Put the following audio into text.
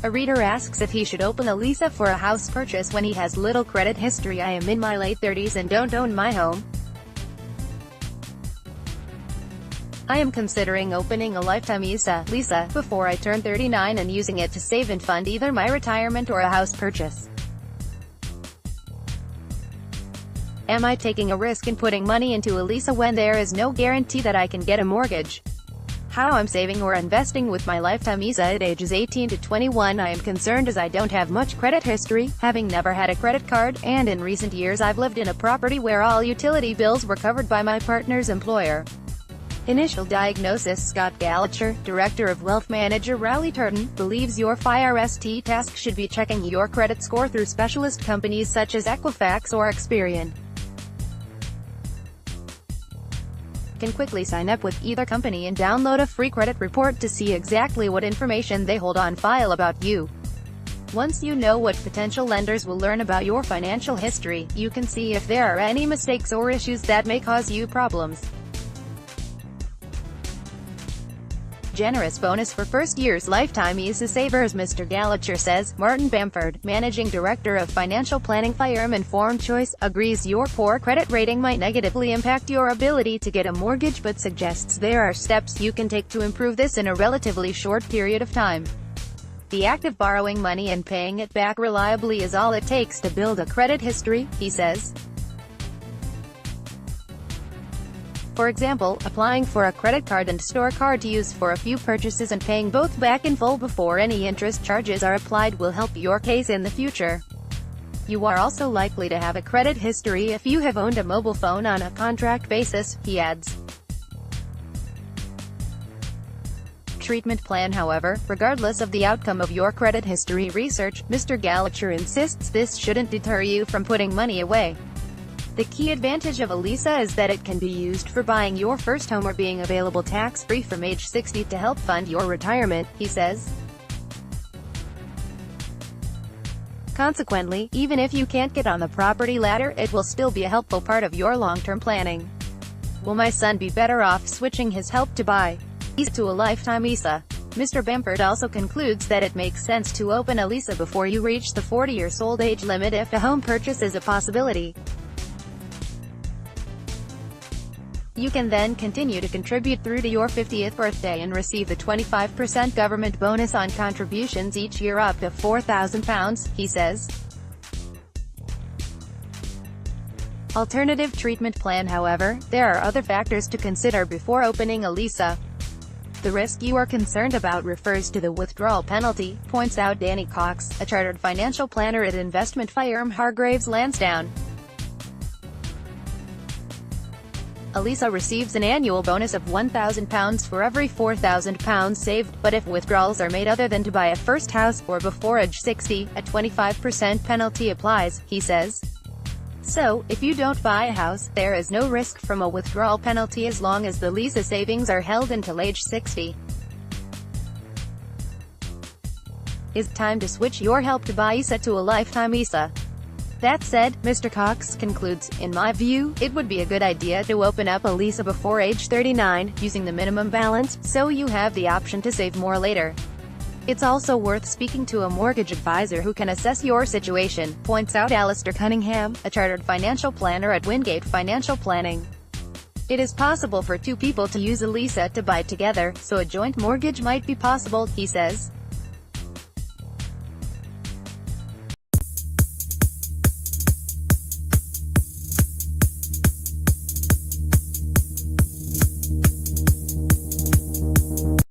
A reader asks if he should open a LISA for a house purchase when he has little credit history. I am in my late 30s and don't own my home. I am considering opening a lifetime LISA before I turn 39 and using it to save and fund either my retirement or a house purchase. Am I taking a risk in putting money into a LISA when there is no guarantee that I can get a mortgage? How I'm saving or investing with my lifetime LISA at ages 18 to 21. I am concerned as I don't have much credit history, having never had a credit card, and in recent years I've lived in a property where all utility bills were covered by my partner's employer. Initial diagnosis. Scott Gallagher, Director of Wealth Manager Rowley Turton, believes your first task should be checking your credit score through specialist companies such as Equifax or Experian. You can quickly sign up with either company and download a free credit report to see exactly what information they hold on file about you. Once you know what potential lenders will learn about your financial history, you can see if there are any mistakes or issues that may cause you problems. Generous bonus for first-year's lifetime LISA savers. Mr. Gallagher says. Martin Bamford, Managing Director of financial planning firm Informed Choice, agrees your poor credit rating might negatively impact your ability to get a mortgage but suggests there are steps you can take to improve this in a relatively short period of time. The act of borrowing money and paying it back reliably is all it takes to build a credit history, he says. For example, applying for a credit card and store card to use for a few purchases and paying both back in full before any interest charges are applied will help your case in the future. You are also likely to have a credit history if you have owned a mobile phone on a contract basis, he adds. Treatment plan. However, regardless of the outcome of your credit history research, Mr. Gallagher insists this shouldn't deter you from putting money away. The key advantage of a LISA is that it can be used for buying your first home or being available tax-free from age 60 to help fund your retirement, he says. Consequently, even if you can't get on the property ladder, it will still be a helpful part of your long-term planning. Will my son be better off switching his Help to Buy LISA to a lifetime LISA? Mr. Bamford also concludes that it makes sense to open a LISA before you reach the 40-year-old age limit if a home purchase is a possibility. You can then continue to contribute through to your 50th birthday and receive the 25% government bonus on contributions each year up to £4,000, he says. Alternative treatment plan. However, there are other factors to consider before opening a LISA. The risk you are concerned about refers to the withdrawal penalty, points out Danny Cox, a chartered financial planner at investment firm Hargraves Lansdowne. A LISA receives an annual bonus of £1,000 for every £4,000 saved, but if withdrawals are made other than to buy a first house, or before age 60, a 25% penalty applies, he says. So, if you don't buy a house, there is no risk from a withdrawal penalty as long as the LISA savings are held until age 60. It's time to switch your Help to Buy LISA to a lifetime LISA. That said, Mr. Cox concludes, in my view, it would be a good idea to open up a LISA before age 39, using the minimum balance, so you have the option to save more later. It's also worth speaking to a mortgage advisor who can assess your situation, points out Alistair Cunningham, a chartered financial planner at Wingate Financial Planning. It is possible for two people to use a LISA to buy together, so a joint mortgage might be possible, he says.